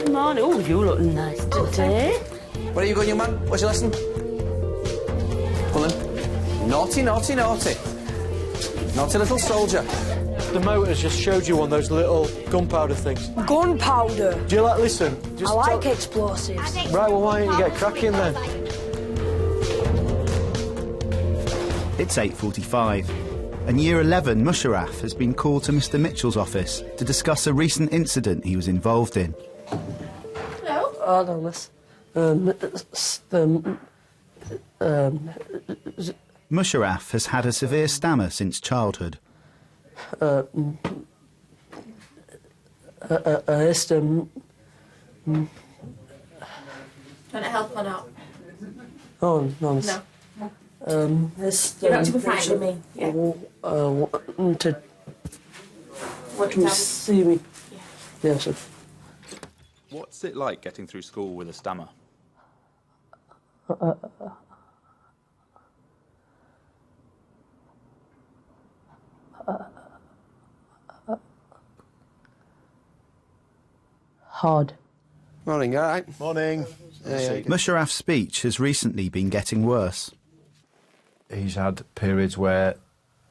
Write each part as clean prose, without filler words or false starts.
Good morning. Oh, you look nice today. Where are you going, young man? What's your lesson? Come on. Naughty, naughty, naughty. Naughty little soldier. The motor's just showed you one of those little gunpowder things. Gunpowder? Do you like, listen? I like explosives. Right, well, why don't you get cracking then? It's 8:45, and Year 11 Musharraf has been called to Mr Mitchell's office to discuss a recent incident he was involved in. Hello? Hello, miss. Musharraf has had a severe stammer since childhood. Want to help or not? Oh, no, miss. No. You're not to be frightened of me. Yeah. Want to Want to see me? Yeah. Yes, sir. What's it like getting through school with a stammer? Hard. Morning, all right? Morning. Musharraf's speech has recently been getting worse. He's had periods where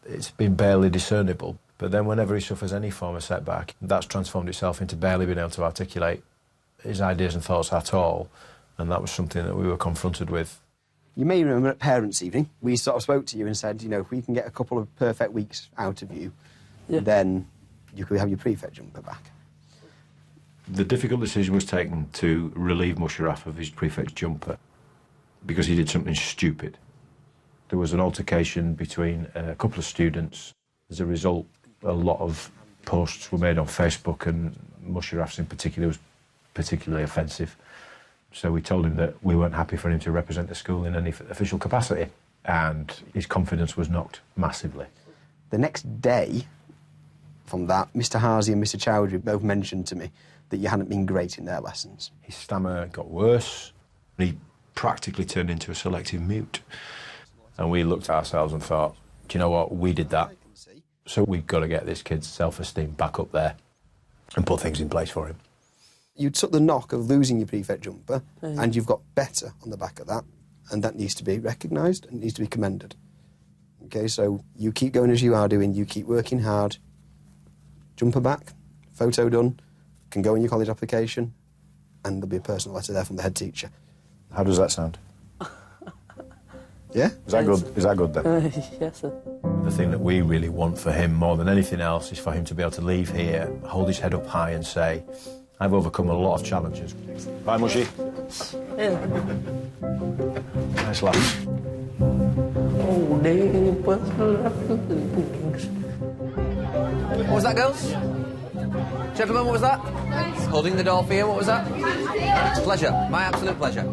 it's been barely discernible, but then whenever he suffers any form of setback, that's transformed itself into barely being able to articulate his ideas and thoughts at all, and that was something that we were confronted with. You may remember at Parents' Evening, we sort of spoke to you and said, you know, if we can get a couple of perfect weeks out of you, then you could have your prefect jumper back. The difficult decision was taken to relieve Musharraf of his prefect's jumper because he did something stupid. There was an altercation between a couple of students. As a result, a lot of posts were made on Facebook, and Musharraf's in particular was particularly offensive. So we told him that we weren't happy for him to represent the school in any official capacity, and his confidence was knocked massively. The next day from that, Mr Harsey and Mr Chowdhury both mentioned to me that you hadn't been great in their lessons. His stammer got worse, and he practically turned into a selective mute. And we looked at ourselves and thought, do you know what, we did that, so we've got to get this kid's self-esteem back up there and put things in place for him. You took the knock of losing your prefect jumper, and you've got better on the back of that, and that needs to be recognised and needs to be commended. OK, so you keep going as you are doing, you keep working hard, jumper back, photo done, can go in your college application, and there'll be a personal letter there from the head teacher. How does that sound? Yeah? Is that good? Is that good then? Yes, sir. The thing that we really want for him more than anything else is for him to be able to leave here, hold his head up high and say, I've overcome a lot of challenges. Bye, Mushy. Yeah. Nice laugh. What was that, girls? Gentlemen, what was that? Holding the door for you, what was that? Pleasure, my absolute pleasure.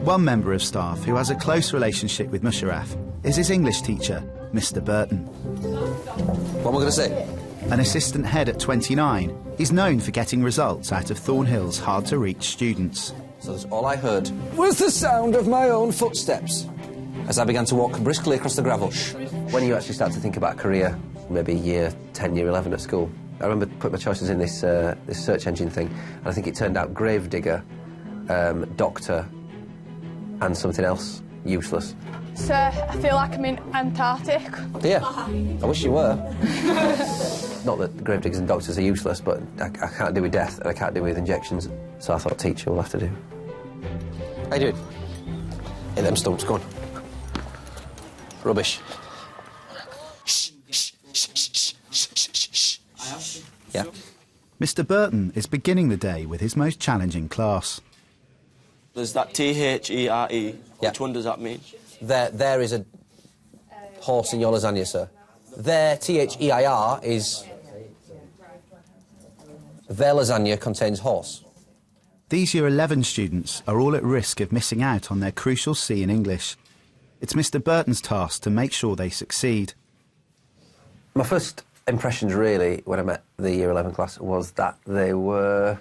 One member of staff who has a close relationship with Musharraf is his English teacher, Mr Burton. What am I going to say? An assistant head at 29, he's known for getting results out of Thornhill's hard-to-reach students. So that's all I heard was the sound of my own footsteps as I began to walk briskly across the gravel. When you actually start to think about a career, maybe year 10, year 11 at school, I remember putting my choices in this search engine thing, and I think it turned out gravedigger, doctor, and something else useless. Sir, I feel like I'm in Antarctic. Yeah, I wish you were. Not that gravediggers and doctors are useless, but I can't do with death and I can't do with injections, so I thought teacher will have to do. How you doing? Hey, them stumps, go on. Rubbish. Shh, shh, shh, shh, shh, shh, shh, shh. Yeah. Mr Burton is beginning the day with his most challenging class. There's that T-H-E-R-E. Yeah. Which one does that mean? There is a horse in your lasagna, sir. There, T-H-E-I-R, is... Their lasagna contains horse. These Year 11 students are all at risk of missing out on their crucial C in English. It's Mr Burton's task to make sure they succeed. My first impressions, really, when I met the Year 11 class, was that they were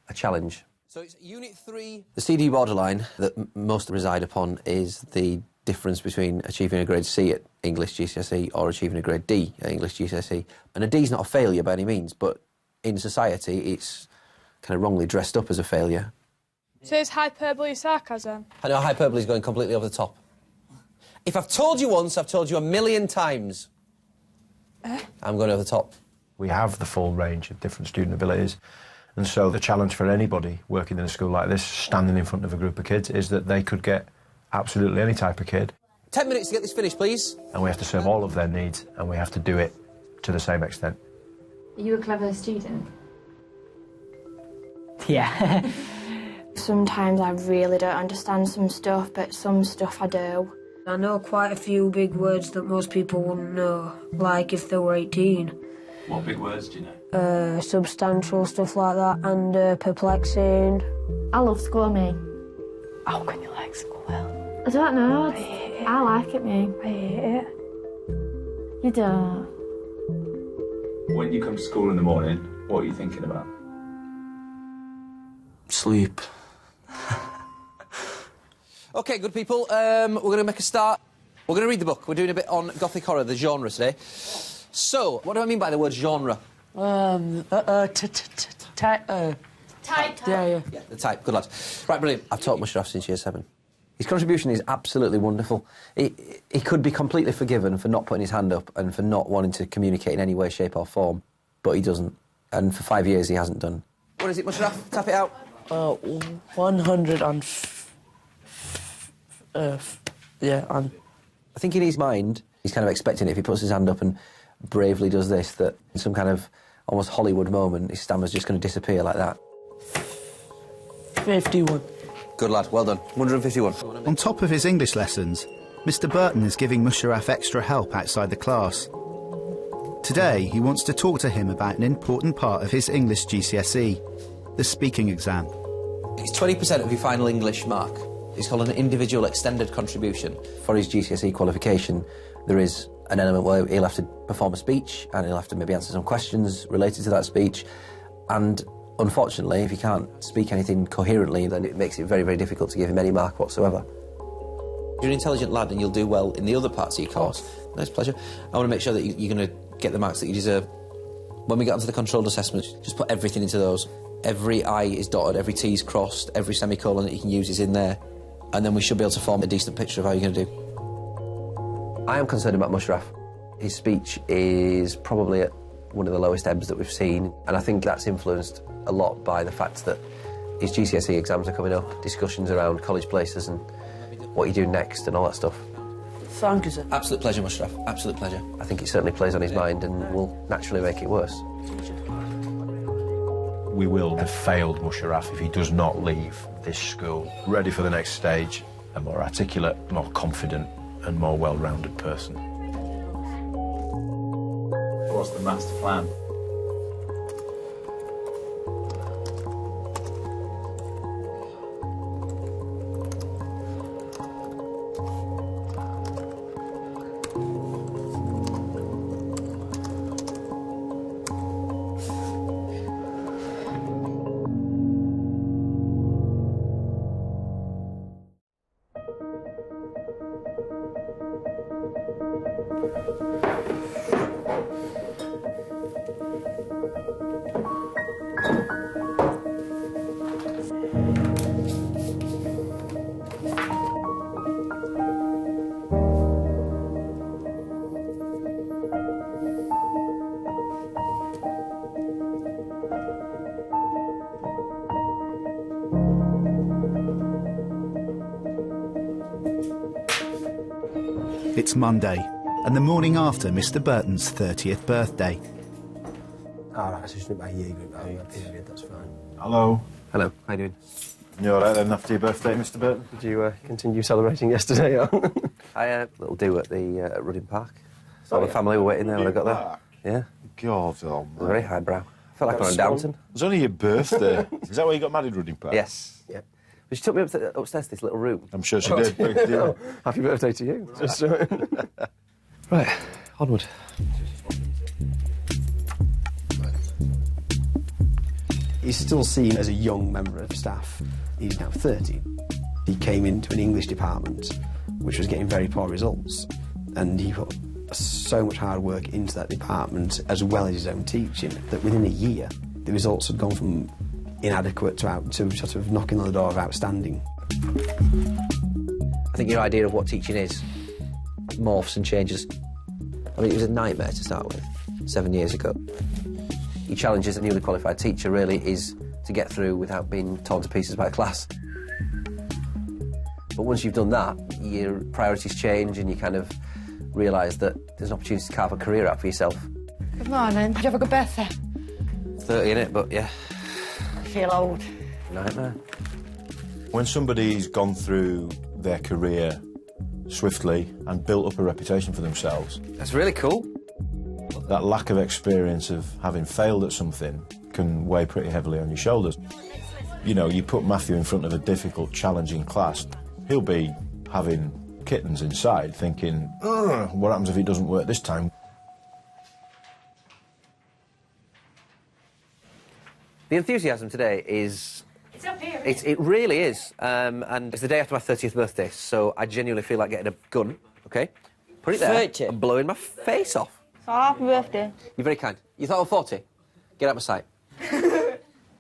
a challenge. So it's Unit 3. The CD borderline that most reside upon is the difference between achieving a grade C at English GCSE or achieving a grade D at English GCSE. And a D's not a failure by any means, but in society it's kind of wrongly dressed up as a failure. So it's hyperbole sarcasm? I know hyperbole's going completely over the top. If I've told you once, I've told you 1,000,000 times. I'm going over the top. We have the full range of different student abilities, and so the challenge for anybody working in a school like this, standing in front of a group of kids, is that they could get absolutely any type of kid. 10 minutes to get this finished, please. And we have to serve all of their needs, and we have to do it to the same extent. Are you a clever student? Yeah. Sometimes I really don't understand some stuff, but some stuff I do. I know quite a few big words that most people wouldn't know, like if they were 18. What big words do you know? Substantial, stuff like that, and perplexing. I love school, me. How can you like school? I don't know. I like it, me. I hate it. You don't. When you come to school in the morning, what are you thinking about? Sleep. OK, good people, we're going to make a start. We're going to read the book. We're doing a bit on Gothic horror, the genre today. So, what do I mean by the word genre? Type. Yeah. Yeah, the type. Good lads. Right, brilliant. I've taught Musharraf since year 7. His contribution is absolutely wonderful. He could be completely forgiven for not putting his hand up and for not wanting to communicate in any way, shape or form, but he doesn't. And for 5 years he hasn't done. What is it, Musharraf? Tap it out. 100 and... yeah, and... I think in his mind, he's kind of expecting it, if he puts his hand up and bravely does this, that in some kind of almost Hollywood moment, his stammer's just going to disappear like that. 51. Good lad, well done. 151. On top of his English lessons, Mr. Burton is giving Musharraf extra help outside the class. Today, he wants to talk to him about an important part of his English GCSE, the speaking exam. It's 20% of your final English mark. It's called an individual extended contribution. For his GCSE qualification, there is an element where he'll have to perform a speech and he'll have to maybe answer some questions related to that speech. And unfortunately, if he can't speak anything coherently, then it makes it very, very difficult to give him any mark whatsoever. You're an intelligent lad and you'll do well in the other parts of your course. Nice pleasure. I want to make sure that you're going to get the marks that you deserve. When we get onto the controlled assessments, just put everything into those. Every I is dotted, every T is crossed, every semicolon that you can use is in there. And then we should be able to form a decent picture of how you're going to do. I am concerned about Musharraf. His speech is probably at one of the lowest ebbs that we've seen, and I think that's influenced a lot by the fact that his GCSE exams are coming up, discussions around college places and what you do next and all that stuff. Thank you, sir. Absolute pleasure, Musharraf. Absolute pleasure. I think it certainly plays on his mind and will naturally make it worse. We will have failed Musharraf if he does not leave this school ready for the next stage, a more articulate, more confident and more well-rounded person. What's the master plan? It's Monday, and the morning after Mr. Burton's 30th birthday. All right, so it's not my year group, period, that's fine. Hello. Hello, how you doing? You all right then after your birthday, Mr. Burton? Did you continue celebrating yesterday? I had a little do at the at Rudding Park. So the family were waiting there when I got there. Yeah. God, oh man. Very highbrow. I felt like I was on Downton. It was only your birthday. Is that why you got married, Rudding Park? Yes. Yep. But she took me upstairs to this little room. I'm sure she did. Oh, happy birthday to you. Just, Right, onward. He's still seen as a young member of staff. He's now 30. He came into an English department which was getting very poor results, and he put so much hard work into that department as well as his own teaching that within a year the results had gone from inadequate to sort of knocking on the door of outstanding. I think your idea of what teaching is morphs and changes. I mean, it was a nightmare to start with 7 years ago. Your challenge as a newly qualified teacher really is to get through without being torn to pieces by a class. But once you've done that, your priorities change and you kind of realise that there's an opportunity to carve a career out for yourself. Good morning. Did you have a good birthday? 30 in it, but yeah. I feel old. Nightmare. When somebody's gone through their career swiftly and built up a reputation for themselves... That's really cool. That lack of experience of having failed at something can weigh pretty heavily on your shoulders. You know, you put Matthew in front of a difficult, challenging class, he'll be having kittens inside thinking, ugh, what happens if it doesn't work this time? The enthusiasm today is... It's up here. It really is. And it's the day after my 30th birthday, so I genuinely feel like getting a gun, OK? Put it there 30? and blowing my face off. So happy birthday. You're very kind. You thought of 40? Get out of my sight.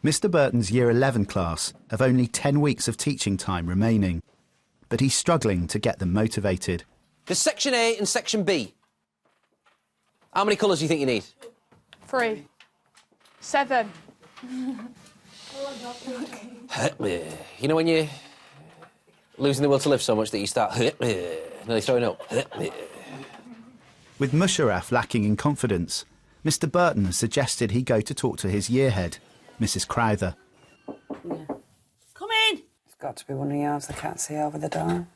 Mr Burton's Year 11 class have only 10 weeks of teaching time remaining, but he's struggling to get them motivated. There's Section A and Section B. How many colours do you think you need? 3. 7. You know when you're losing the will to live so much that you start nearly throwing up? With Musharraf lacking in confidence, Mr Burton has suggested he go to talk to his year head, Mrs Crowther. Yeah. Come in! It's got to be one of yours I can't see over the door.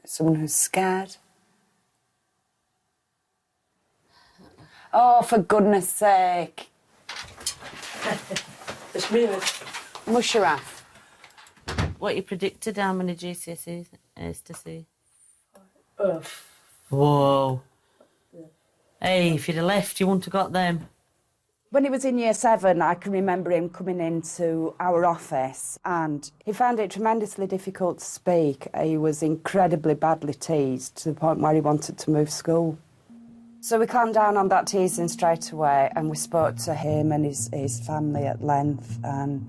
It's someone who's scared. Oh, for goodness sake. It's me. Musharraf. What you predicted how many GCSEs is to see? Whoa. Hey, if you'd have left, you wouldn't have got them. When he was in Year 7, I can remember him coming into our office and he found it tremendously difficult to speak. He was incredibly badly teased to the point where he wanted to move school. So we clamped down on that teasing straight away and we spoke to him and his family at length and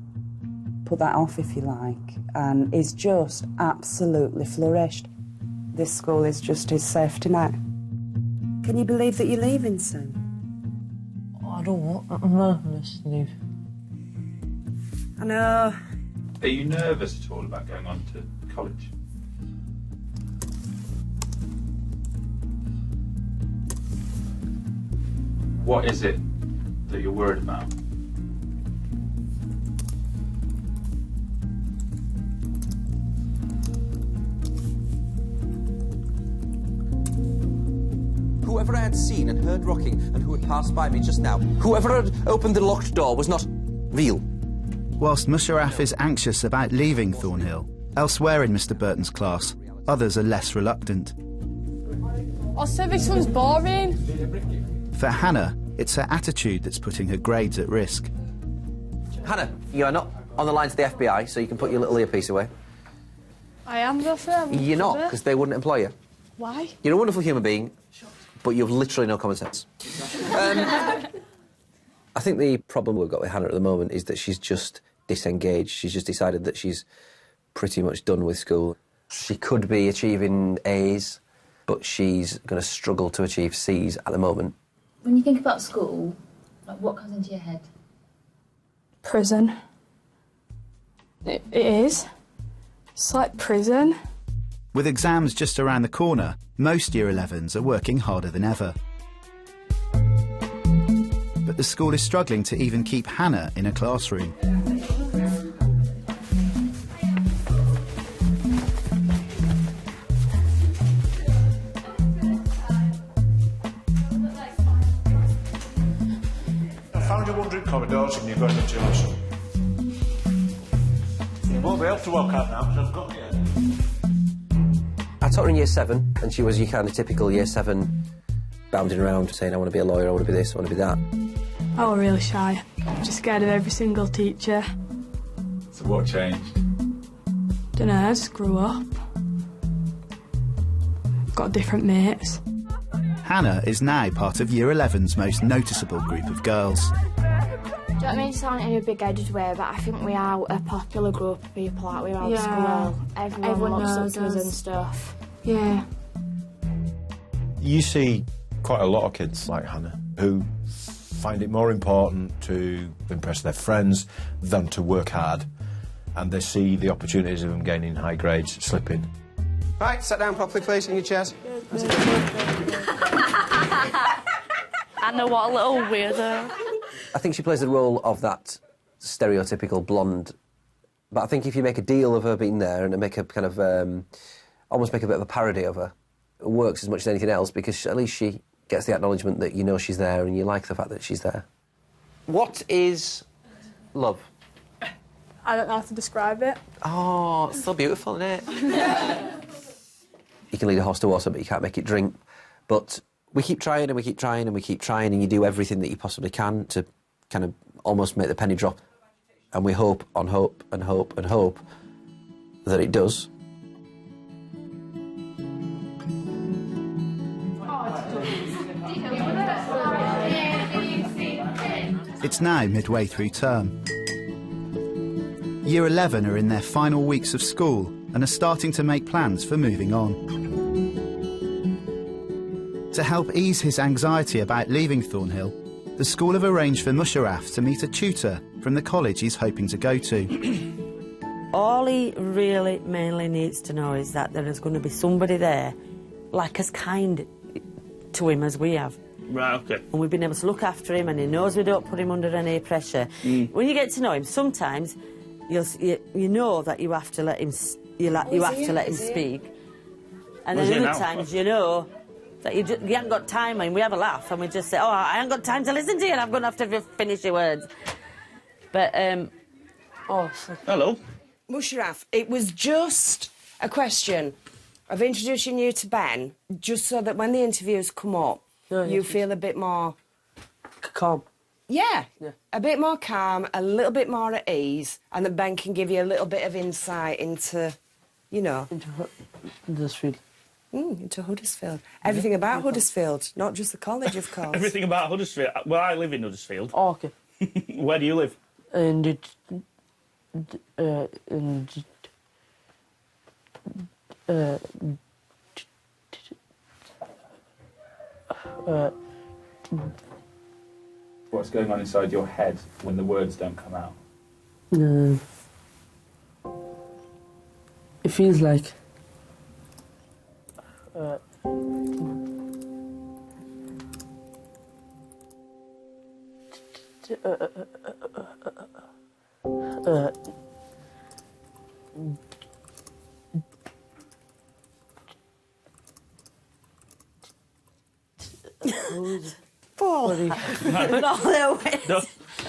put that off, if you like. And he's just absolutely flourished. This school is just his safety net. Can you believe that you're leaving soon? I don't want... I'm nervous, Steve. I know. Are you nervous at all about going on to college? What is it that you're worried about? Whoever I had seen and heard rocking and who had passed by me just now, whoever had opened the locked door was not real. Whilst Musharraf is anxious about leaving Thornhill, elsewhere in Mr Burton's class, others are less reluctant. I said this one's boring. For Hannah, it's her attitude that's putting her grades at risk. Hannah, you are not on the line to the FBI, so you can put your little earpiece away. I am, though. You're not, because they wouldn't employ you. Why? You're a wonderful human being, but you've literally no common sense. I think the problem we've got with Hannah at the moment is that she's just disengaged. She's just decided that she's pretty much done with school. She could be achieving A's, but she's going to struggle to achieve C's at the moment. When you think about school, like, what comes into your head? Prison. It is. It's like prison. With exams just around the corner, most Year 11s are working harder than ever. But the school is struggling to even keep Hannah in a classroom. I found you wandering corridors and you're going into your lesson. You won't be able to walk out now because I've got you. I taught her in Year 7, and she was your kind of typical Year 7 bounding around saying, I want to be a lawyer, I want to be this, I want to be that. I was really shy. Just scared of every single teacher. So what changed? Dunno, I just grew up. Got different mates. Hannah is now part of Year 11's most noticeable group of girls. Don't mean to sound in a big-headed way, but I think we are a popular group of people, aren't we, around school? Everyone looks up to us and stuff. Yeah. You see quite a lot of kids like Hannah who find it more important to impress their friends than to work hard, and they see the opportunities of them gaining high grades slipping. Right, sit down properly, please, in your chairs. I know, what a little weirdo. I think she plays the role of that stereotypical blonde, but I think if you make a deal of her being there and make a kind of almost make a bit of a parody of her, it works as much as anything else, because at least she gets the acknowledgement that you know she's there and you like the fact that she's there. What is love? I don't know how to describe it. Oh, it's so beautiful, isn't it? You can lead a horse to water, but you can't make it drink. But we keep trying and we keep trying and we keep trying, and you do everything that you possibly can to kind of almost make the penny drop. And we hope on hope and hope and hope that it does. It's now midway through term. Year 11 are in their final weeks of school and are starting to make plans for moving on. To help ease his anxiety about leaving Thornhill, the school have arranged for Musharraf to meet a tutor from the college he's hoping to go to. All he really mainly needs to know is that there is going to be somebody there, like as kind to him as we have. Right, OK. And we've been able to look after him, and he knows we don't put him under any pressure. When you get to know him, sometimes you know that you have to let him let him speak, and then other times you know that you haven't got time, and we have a laugh and we just say, "Oh, I haven't got time to listen to you, and I'm going to have to finish your words." But hello, Musharraf. It was just a question of introducing you to Ben, just so that when the interviews come up, you feel a bit more calm. Yeah, a bit more calm, a little bit more at ease, and that Ben can give you a little bit of insight into, you know... Into Huddersfield. Into Huddersfield. Everything about Huddersfield, not just the college, of course. Everything about Huddersfield. Well, I live in Huddersfield. Oh, OK. Where do you live? What's going on inside your head when the words don't come out? It feels like... Paul.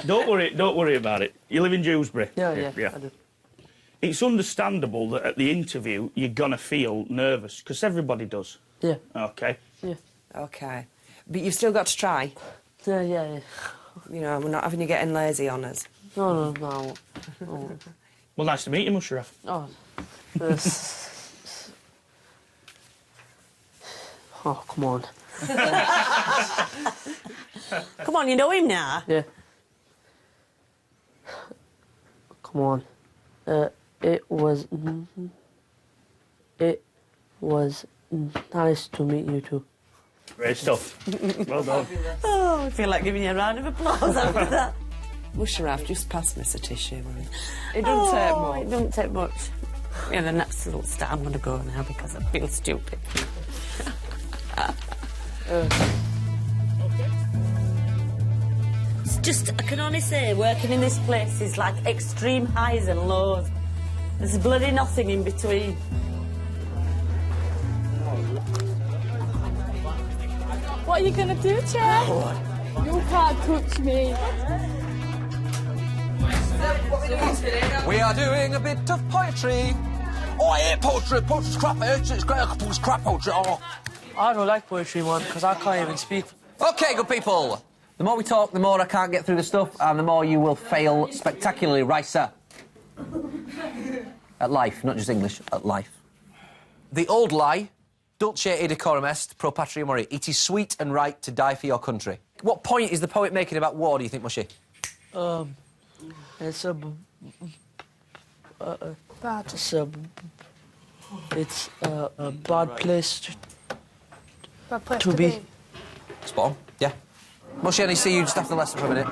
Don't worry about it. You live in Dewsbury? Yeah. I do. It's understandable that at the interview you're gonna feel nervous, because everybody does. Yeah. OK. Yeah. OK. But you've still got to try. Yeah. You know, we're not having you getting lazy on us. No. Well, nice to meet you, Musharraf. Oh. Oh, come on. Come on, you know him now. Yeah. Come on. It was nice to meet you too. Great stuff. Well done. Oh, I feel like giving you a round of applause after that. Musharraf, just pass me a tissue, will you? It doesn't take much. It doesn't take much. Yeah, the next little start, I'm going to go now because I feel stupid. It's just, I can only say, working in this place is like extreme highs and lows. There's bloody nothing in between. What are you going to do, Chad? You can't touch me. We are doing a bit of poetry. Oh, I hate poetry. Poetry's crap. It's crap poetry. Oh. I don't like poetry, man, because I can't even speak. OK, good people. The more we talk, the more I can't get through the stuff, and the more you will fail spectacularly, right, sir? At life, not just English, at life. The old lie, dulce et decorum est, pro patria mori. It is sweet and right to die for your country. What point is the poet making about war, do you think, Mushy? It's a... Bad. It's a bad place Bad place to be. Spot on, yeah. Mushy, I need to see you just after the lesson for a minute.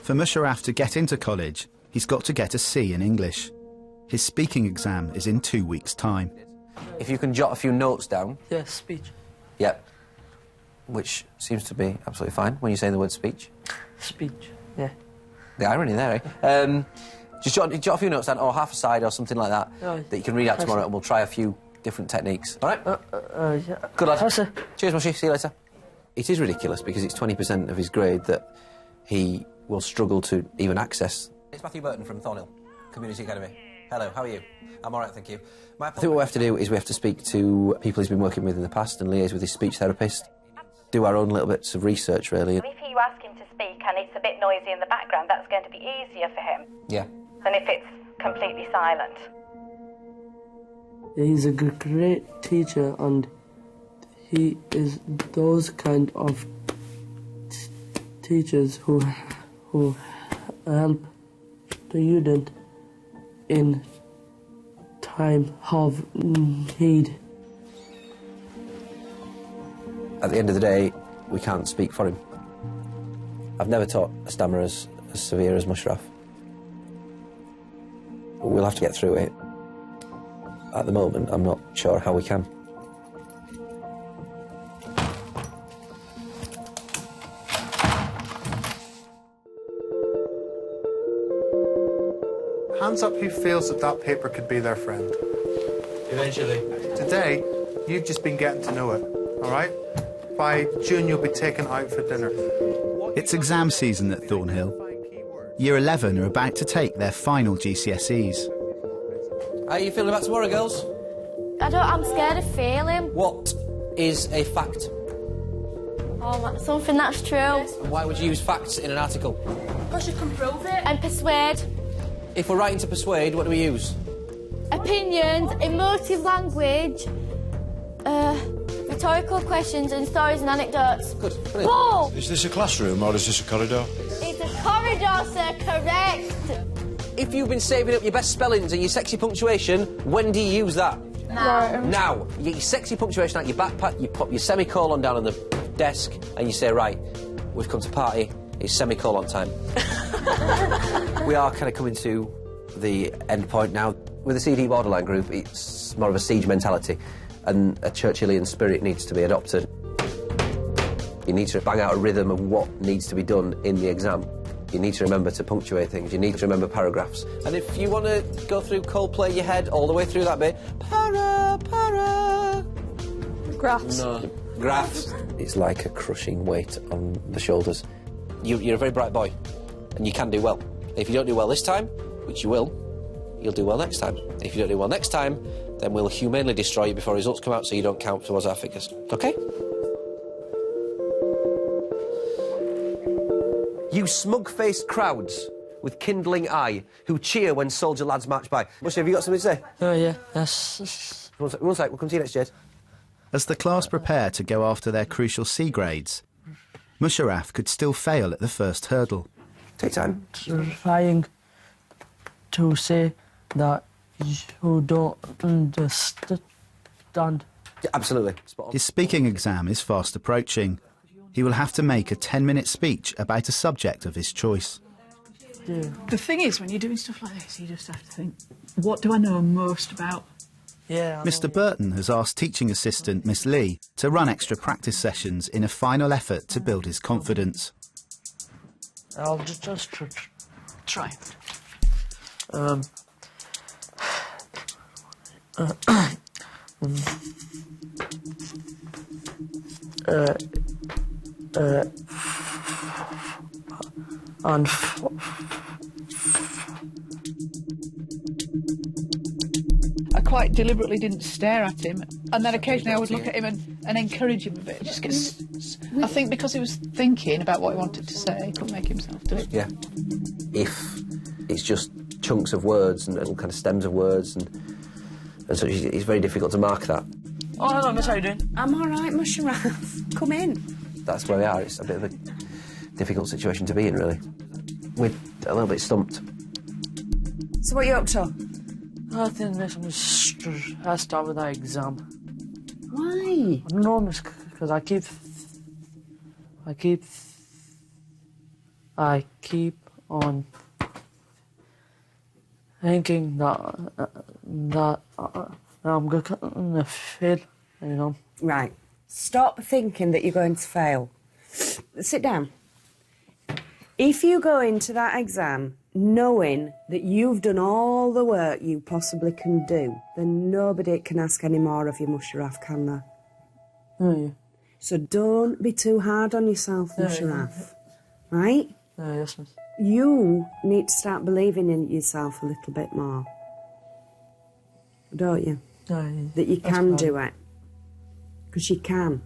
For Musharraf to get into college, he's got to get a C in English. His speaking exam is in 2 weeks' time. If you can jot a few notes down. Yeah, speech. Yep. Which seems to be absolutely fine when you say the word speech. Speech, yeah. The irony there, eh? Just jot a few notes down, or half a side or something like that, that you can read out tomorrow, and we'll try a few different techniques. All right? Yeah. Good lad. Cheers, Mushy. See you later. It is ridiculous because it's 20% of his grade that he will struggle to even access. It's Matthew Burton from Thornhill Community Academy. Hello, how are you? I'm all right, thank you. I think what we have to do is we have to speak to people he's been working with in the past and liaise with his speech therapist. Do our own little bits of research, really. If you ask him to speak and it's a bit noisy in the background, that's going to be easier for him Yeah. than if it's completely silent. He's a great teacher, and he is those kind of teachers who help the student in time of need. At the end of the day, we can't speak for him. I've never taught a stammer as severe as Musharraf. We'll have to get through it. At the moment, I'm not sure how we can. Hands up who feels that paper could be their friend. Eventually. Today, you've just been getting to know it, all right? By June, you'll be taken out for dinner. It's exam season at Thornhill. Year 11 are about to take their final GCSEs. How are you feeling about tomorrow, girls? I'm scared of failing. What is a fact? Oh, something that's true. And why would you use facts in an article? Because you can prove it. And persuade. If we're writing to persuade, what do we use? Opinions, emotive language, rhetorical questions and stories and anecdotes. Good. Bull! Is this a classroom or is this a corridor? It's a corridor, sir, correct. If you've been saving up your best spellings and your sexy punctuation, when do you use that? Now. Now. You get your sexy punctuation out your backpack, you pop your semicolon down on the desk, and you say, right, we've come to party, it's semicolon time. We are kind of coming to the end point now. With the CD Borderline group, it's more of a siege mentality, and a Churchillian spirit needs to be adopted. You need to bang out a rhythm of what needs to be done in the exam. You need to remember to punctuate things, you need to remember paragraphs. And if you want to go through Coldplay in your head all the way through that bit, para. Graphs. No. Graphs. It's like a crushing weight on the shoulders. You're a very bright boy, and you can do well. If you don't do well this time, which you will, you'll do well next time. If you don't do well next time, then we'll humanely destroy you before results come out so you don't count towards our figures. OK? You smug-faced crowds with kindling eye who cheer when soldier lads march by. Mushy, have you got something to say? Yeah, yes. One sec, we'll come to you next, Jed. As the class prepare to go after their crucial C grades, Musharraf could still fail at the first hurdle. Take time. Trying to say that you don't understand. Yeah, absolutely. Spot on. His speaking exam is fast approaching. He will have to make a 10-minute speech about a subject of his choice. Yeah. The thing is, when you're doing stuff like this, you just have to think, what do I know most about? Yeah. Mr. Burton has asked teaching assistant Miss Lee to run extra practice sessions in a final effort to build his confidence. I'll just try. And I quite deliberately didn't stare at him, and then occasionally I would look at him and encourage him a bit. Just gets, I think because he was thinking about what he wanted to say, he couldn't make himself do it. Yeah. If it's just chunks of words and kind of stems of words and so it's very difficult to mark that. Oh, hello, Miss, how you doing? I'm all right, Musharraf. Come in. That's where we are. It's a bit of a difficult situation to be in, really. We're a little bit stumped. So what are you up to? I think this was I start with that exam. Why? I don't know, miss, because I keep on thinking that I'm gonna fail, you know. Right. Stop thinking that you're going to fail. Sit down. If you go into that exam knowing that you've done all the work you possibly can do, then nobody can ask any more of you, Musharraf, can they? Oh, yeah. So don't be too hard on yourself, Musharraf. Right? Yes, miss. You need to start believing in yourself a little bit more. Don't you? Yeah. That you can do it. Because you can.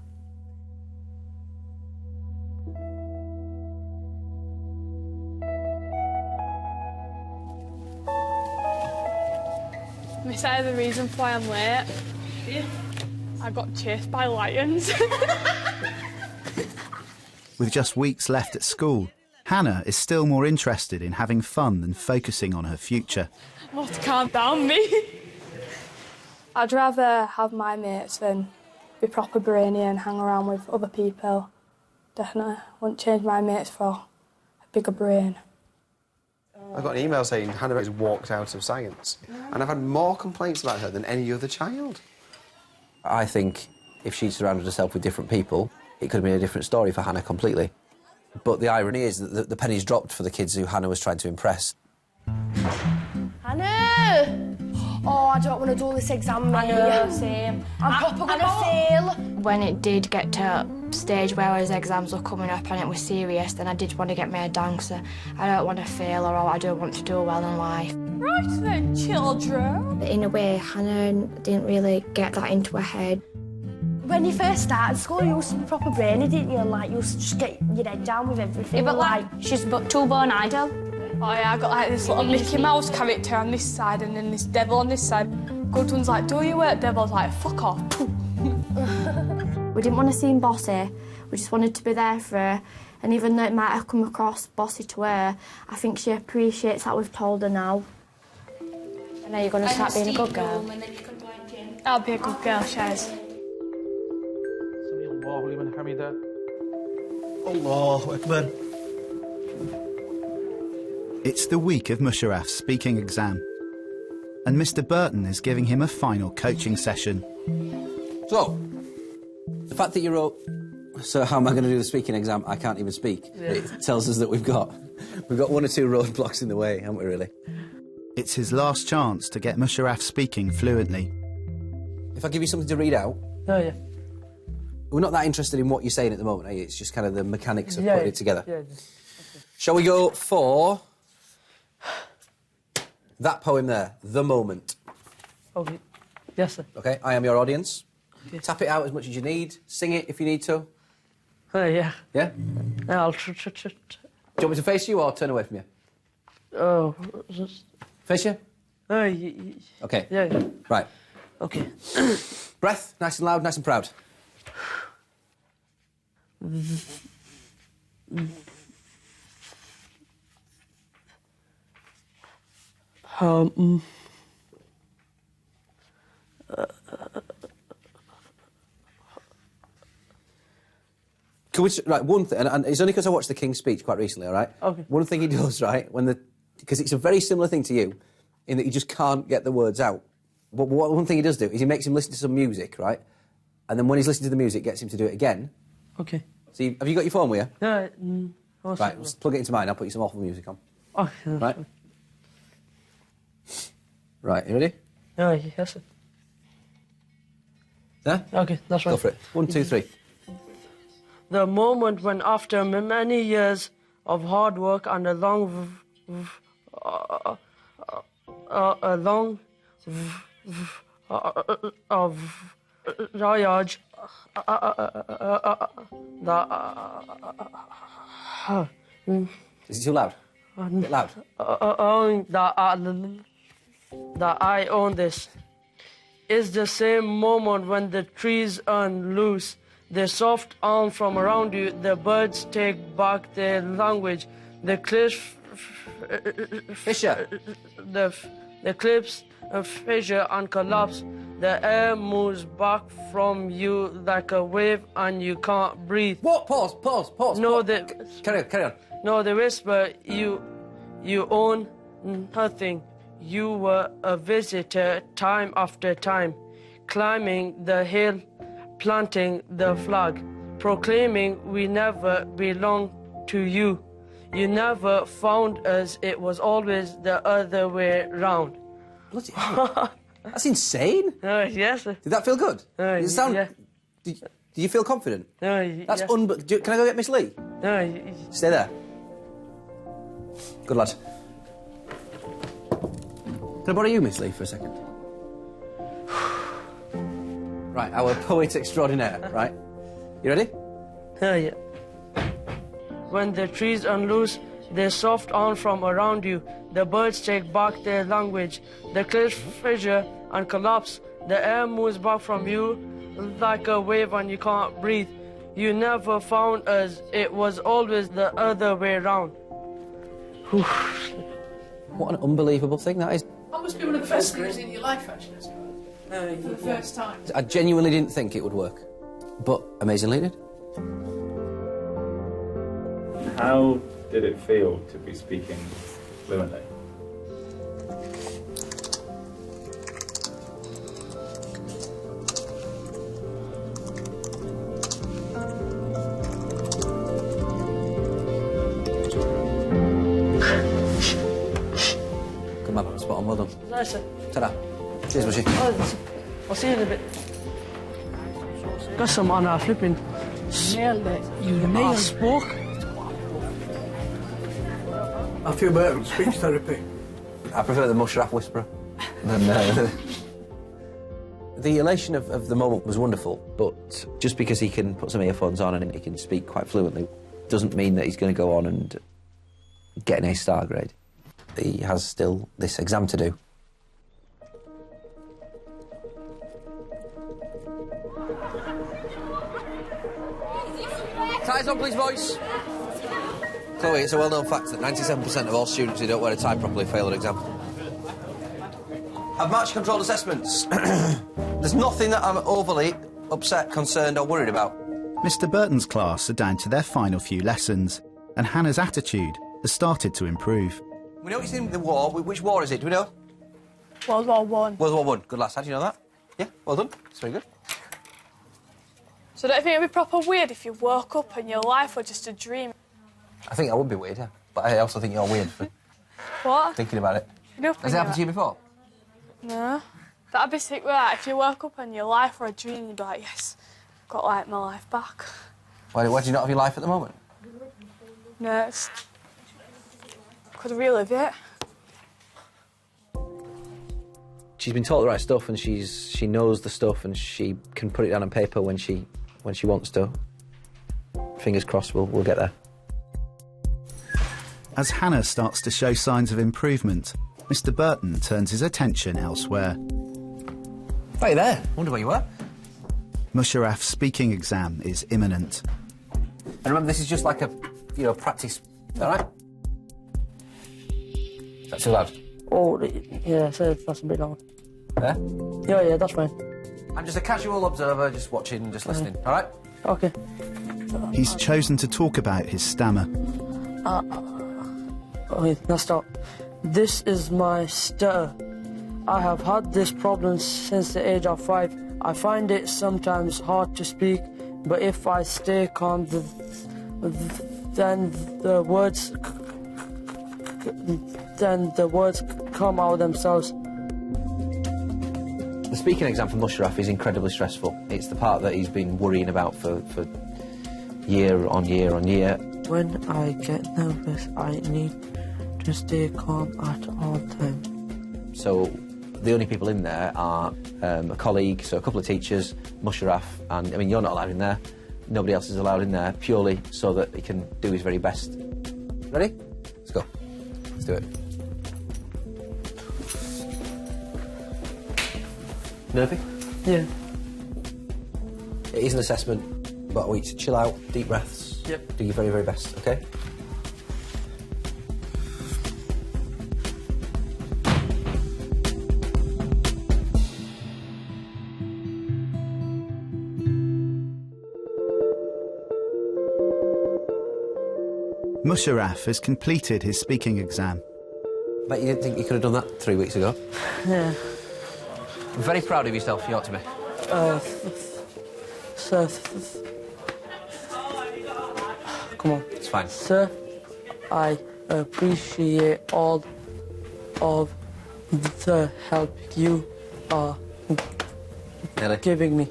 Miss, I the reason why I'm late. Yeah. I got chased by lions. With just weeks left at school, Hannah is still more interested in having fun than focusing on her future. What to calm down me? I'd rather have my mates than be proper brainy and hang around with other people. Definitely. Wouldn't change my mates for a bigger brain. I got an email saying Hannah has walked out of science, and I've had more complaints about her than any other child. I think if she'd surrounded herself with different people, it could have been a different story for Hannah completely. But the irony is that the pennies dropped for the kids who Hannah was trying to impress. Hannah! Oh, I don't want to do this exam, mate. I know, same. I'm proper gonna fail. When it did get to a stage where his exams were coming up and it was serious, then I did want to get my head down, because I don't want to fail or I don't want to do well in life. Right then, children. In a way, Hannah didn't really get that into her head. When you first started school, you used to be proper brainy, didn't you? And, like, you used to just get your head down with everything. Yeah, but, like, she's too born idle. Oh, yeah, I got, like, this little Mickey Mouse character on this side and then this devil on this side. Good one's like, do your work, devil's like, fuck off. We didn't want to seem bossy. We just wanted to be there for her. And even though it might have come across bossy to her, I think she appreciates that we've told her now. And now you're going to start being a good girl. I'll be a good girl, Shaz. Allahu Akbar. It's the week of Musharraf's speaking exam, and Mr. Burton is giving him a final coaching session. So, the fact that you wrote, so how am I going to do the speaking exam? I can't even speak. Yeah. It tells us that we've got one or two roadblocks in the way, haven't we, really? It's his last chance to get Musharraf speaking fluently. If I give you something to read out... Oh, yeah. We're not that interested in what you're saying at the moment, are you? It's just kind of the mechanics of Yeah, putting it together. Yeah. Shall we go for... that poem there, The Moment. Okay. Yes, sir. OK, I am your audience. Okay. Tap it out as much as you need. Sing it if you need to. Yeah. Yeah? Yeah, I'll... Do you want me to face you or turn away from you? Oh... Face you? Yeah. OK. Yeah. Right. OK. Breath, nice and loud, nice and proud. Can we, right, one thing, and it's only because I watched the King's speech quite recently, all right? Okay. One thing he does, right, because it's a very similar thing to you, in that he just can't get the words out. But one thing he does do is he makes him listen to some music, right? And then when he's listening to the music, gets him to do it again. Okay. So have you got your phone with you? Yeah. Right, let's plug it into mine. I'll put you some awful music on. Okay. Right? Right, you ready? Yeah, yes, sir. Yeah? Okay, that's right. Go for it. 1, 2, 3. The moment when, after many years of hard work and a long voyage, Is it too loud? A bit loud. That I own this is the same moment when the trees turn loose the soft arm from around you, the birds take back their language, the cliffs Fisher. The cliffs fissure and collapse, the air moves back from you like a wave and you can't breathe. What? Pause. No, Carry on. No, they whisper, you own nothing. You were a visitor time after time, climbing the hill, planting the flag, proclaiming we never belong to you. You never found us, it was always the other way round. Bloody hell. That's insane. Yes. Did that feel good? Did it sound... Yeah. Do you feel confident? That's yeah. Can I go get Miss Lee? Stay there. Good lad. Can I borrow you, Miss Lee, for a second? Right, our poet extraordinaire, right? You ready? Yeah. When the trees unloose their soft arms from around you, the birds take back their language, the cliffs fissure and collapse, the air moves back from you like a wave and you can't breathe. You never found us, it was always the other way round. What an unbelievable thing that is. That must be one of the best things in your life, actually, Scott. For the first time. I genuinely didn't think it would work, but amazingly it did. How did it feel to be speaking fluently? Good man, spot on, well done. Nice, sir. Ta-da. Cheers, Bushy. I'll see you in a bit. Got some on our flipping. Nailed it. You nailed it. Spoke. I feel better in speech therapy. I prefer the mushroom whisperer. The elation of the moment was wonderful, but just because he can put some earphones on and he can speak quite fluently doesn't mean that he's going to go on and get an A-star grade. He has still this exam to do. Ties on, please, boys. Chloe, it's a well-known fact that 97% of all students who don't wear a tie properly fail an exam. I've march-controlled assessments. There's nothing that I'm overly upset, concerned or worried about. Mr Burton's class are down to their final few lessons, and Hannah's attitude has started to improve. We know it's in the war. Which war is it? Do we know? World War One. World War One. Good lass. How do you know that? Yeah, well done. It's very good. So don't you think it'd be proper weird if you woke up and your life was just a dream? I think that would be weird, yeah. But I also think you're weird for What? thinking about it. You Has it happened to you before? No. That'd be sick, right? If you woke up and your life were a dream, you'd be like, yes, I've got, like, my life back. Why do you not have your life at the moment? No, it's... could relive it. She's been taught the right stuff and she knows the stuff and she can put it down on paper when she wants to. Fingers crossed we'll get there. As Hannah starts to show signs of improvement, Mr Burton turns his attention elsewhere. Hey there, wonder where you were. Musharraf's speaking exam is imminent. And remember, this is just like a, practice, all right? Is that too loud? Oh, yeah, so that's a bit loud. There? Yeah, that's fine. I'm just a casual observer, just watching, just listening, all right? Okay. He's chosen to talk about his stammer. Okay, now stop. This is my stutter. I have had this problem since the age of 5. I find it sometimes hard to speak, but if I stay calm, then the words come out themselves. The speaking exam for Musharraf is incredibly stressful. It's the part that he's been worrying about for year on year on year. When I get nervous, I need to stay calm at all times. So the only people in there are a colleague, so a couple of teachers, Musharraf, and you're not allowed in there. Nobody else is allowed in there, purely so that he can do his very best. Ready? Let's go. Let's do it. Nervy? Yeah. It is an assessment. About a week to chill out, deep breaths. Yep. Do your very, very best, OK? Musharraf has completed his speaking exam. Bet you didn't think you could have done that 3 weeks ago. Yeah. I'm very proud of yourself, you ought to be. Sir, come on. It's fine. Sir, I appreciate all of the help you are giving me.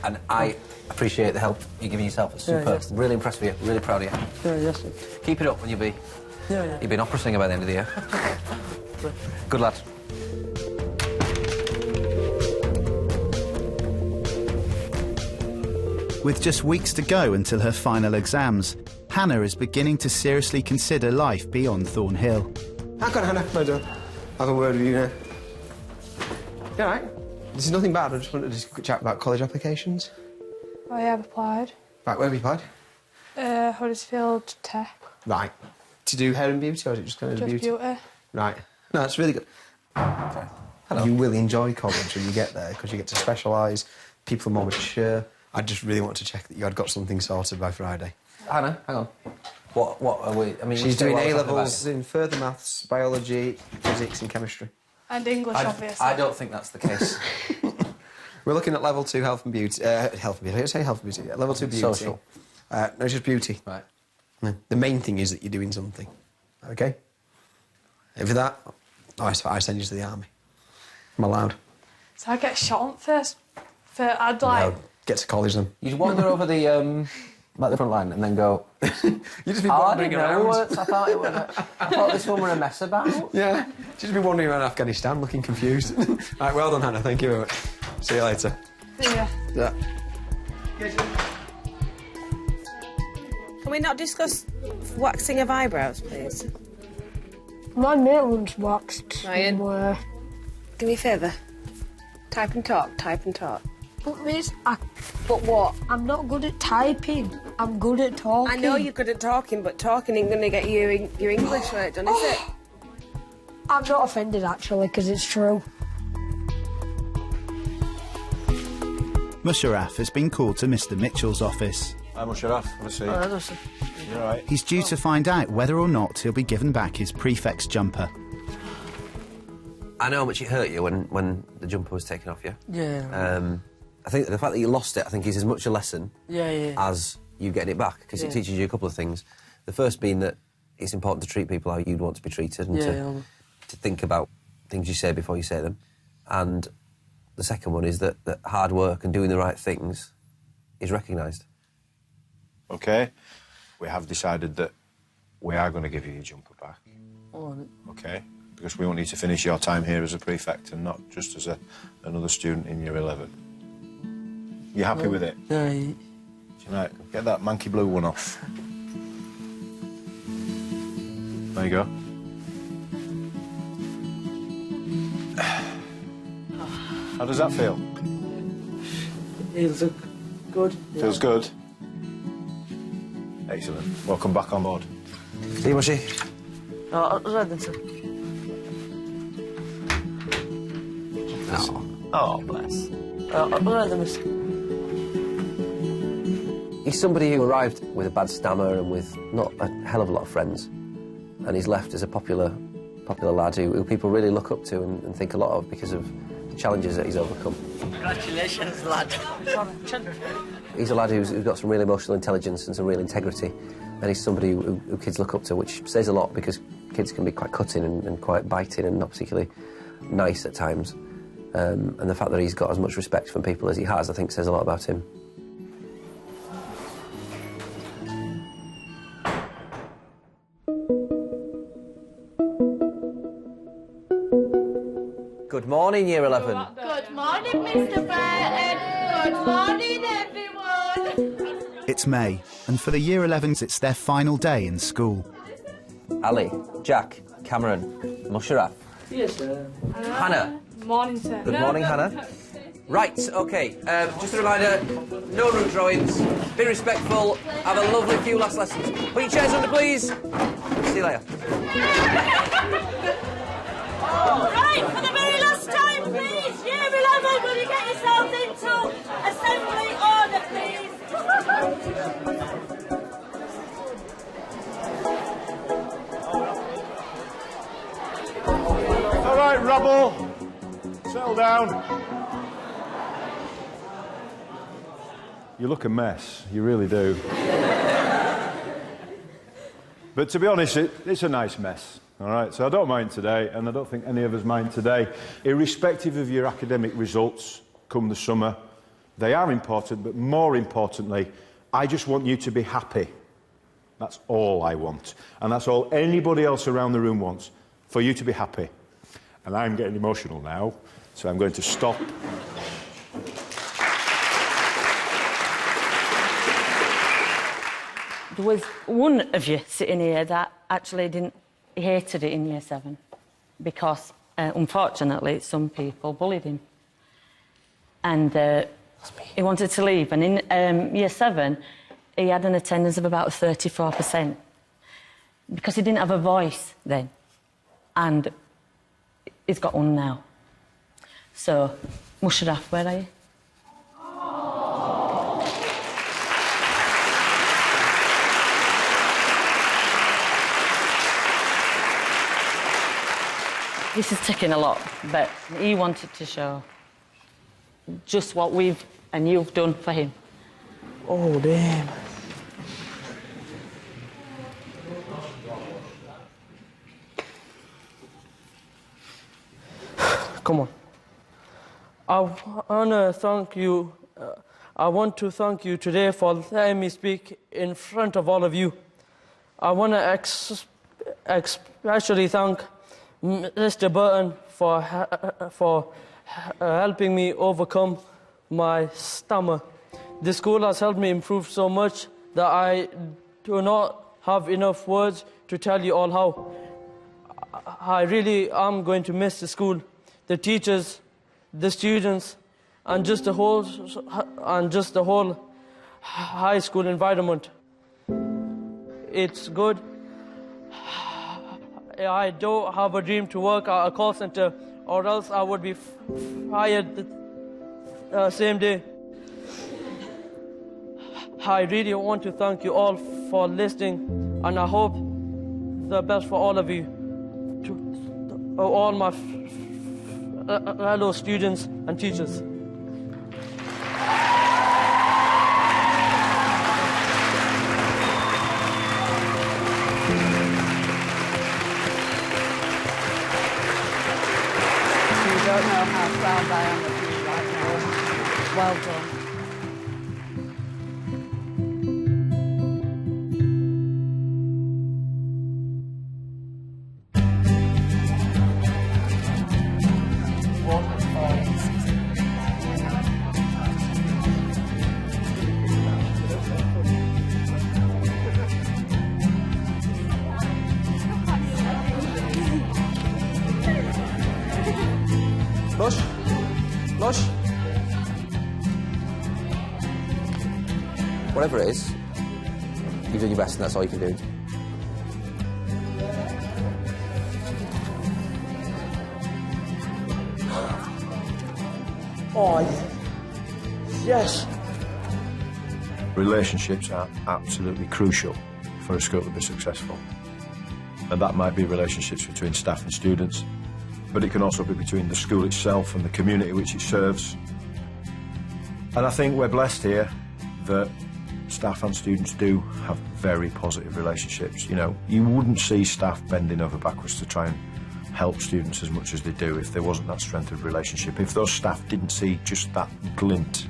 And I appreciate the help you're giving yourself. It's superb. yes. Really impressed with you. Really proud of you. Yeah, yes, sir. Keep it up when you'll be... Yeah. You'll be an opera singer by the end of the year. Good lad. With just weeks to go until her final exams, Hannah is beginning to seriously consider life beyond Thornhill. Hang on, Hannah, my dear. Have a word with you now. You all right? This is nothing bad. I just wanted to chat about college applications. Oh, yeah, I've applied. Right, where have you applied? Huddersfield Tech. Right. To do hair and beauty, or is it just kind of Just beauty? beauty. Right. No, that's really good. Okay. Hello. You will enjoy college when you get there, because you get to specialise, people are more mature. I just really want to check that you had got something sorted by Friday. Hannah, hang on. What are we... I mean, She's doing A-levels in further maths, biology, physics and chemistry. And English, obviously. I don't think that's the case. We're looking at level 2 health and beauty. Health and beauty. I didn't say health and beauty. Yeah, level 2 beauty. Social. No, it's just beauty. Right. No, the main thing is that you're doing something. OK? And for that, I send you to the army. I'm allowed. So I get shot on first. I'd like... No, get to college then. You'd wander over the, like the front line and then go... You'd just be wandering around. I thought this one were a mess about. Yeah, just be wandering around Afghanistan looking confused. Right, well done, Hannah. Thank you very much. See you later. Yeah. Yeah. Can we not discuss waxing of eyebrows, please? My mate once waxed Ryan. somewhere. Do me a favour. Type and talk, type and talk. But miss, but what? I'm not good at typing. I'm good at talking. I know you're good at talking, but talking ain't going to get you your English right done, is it? I'm not offended, actually, because it's true. Musharraf has been called to Mr Mitchell's office. Hi, Musharraf. Have a seat. You all right? He's due to find out whether or not he'll be given back his prefect's jumper. I know how much it hurt you when the jumper was taken off you. Yeah. I think the fact that you lost it, I think, is as much a lesson as you getting it back, because it teaches you a couple of things. The first being that it's important to treat people how you'd want to be treated and to think about things you say before you say them. And the second one is that hard work and doing the right things is recognised. OK, we have decided that we are going to give you your jumper back. OK? Because we want you to finish your time here as a prefect and not just as another student in year 11. You happy with it? Yeah. Right, get that manky blue one off. There you go. How does that feel? Feels good. Feels good? Excellent. Welcome back on board. See you, Mushy. Right then, sir. Oh, bless. Right then, miss. He's somebody who arrived with a bad stammer and with not a hell of a lot of friends, and he's left as a popular lad who people really look up to and think a lot of because of the challenges that he's overcome. Congratulations, lad. He's a lad who's got some real emotional intelligence and some real integrity, and he's somebody who kids look up to, which says a lot because kids can be quite cutting and quite biting and not particularly nice at times. And the fact that he's got as much respect from people as he has, I think, says a lot about him. Good morning, Year 11. Good morning, Mr. Burton. Good morning, everyone. It's May, and for the Year 11s, it's their final day in school. Ali, Jack, Cameron, Musharraf. Yes, sir. Hannah. Morning, sir. Good morning, Hannah. Right, OK. Just a reminder, no route drawings, be respectful, have a lovely few last lessons. Put your chairs under, please. See you later. Right, for the very last time, please, Year 11, will you get yourselves into assembly order, please? All right, rabble. Settle down. You look a mess, you really do. But to be honest, it's a nice mess, all right? So I don't mind today, and I don't think any of us mind today. Irrespective of your academic results come the summer, they are important, but more importantly, I just want you to be happy. That's all I want. And that's all anybody else around the room wants, for you to be happy. And I'm getting emotional now, so I'm going to stop. There was one of you sitting here that actually hated it in Year 7 because, unfortunately, some people bullied him. And he wanted to leave. And in Year 7, he had an attendance of about 34% because he didn't have a voice then. And he's got one now. So, Musharraf, where are you? This is taking a lot, but he wanted to show just what we've and you've done for him. Oh, damn. Come on. I want to thank you today for letting me speak in front of all of you. I want to especially thank Mr. Burton for helping me overcome my stammer. The school has helped me improve so much that I do not have enough words to tell you all how. I really am going to miss the school, the teachers, the students, and just the whole high school environment. It's good. I don't have a dream to work at a call center, or else I would be fired the same day. I really want to thank you all for listening, and I hope the best for all of you, to all my fellow students and teachers. You don't know how proud I am of you right now. Well done. Lush? Lush? Whatever it is, you've done your best and that's all you can do. Oh, yes. Relationships are absolutely crucial for a school to be successful. And that might be relationships between staff and students, but it can also be between the school itself and the community which it serves. And I think we're blessed here that staff and students do have very positive relationships. You know, you wouldn't see staff bending over backwards to try and help students as much as they do if there wasn't that strength of relationship. If those staff didn't see just that glint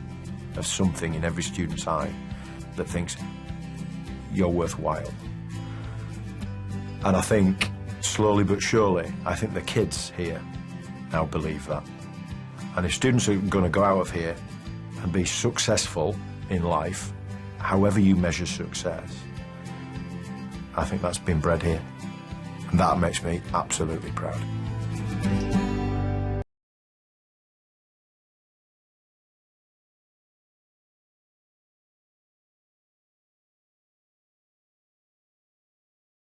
of something in every student's eye that thinks you're worthwhile. And I think, slowly but surely, I think the kids here now believe that. And if students are going to go out of here and be successful in life, however you measure success, I think that's been bred here. And that makes me absolutely proud.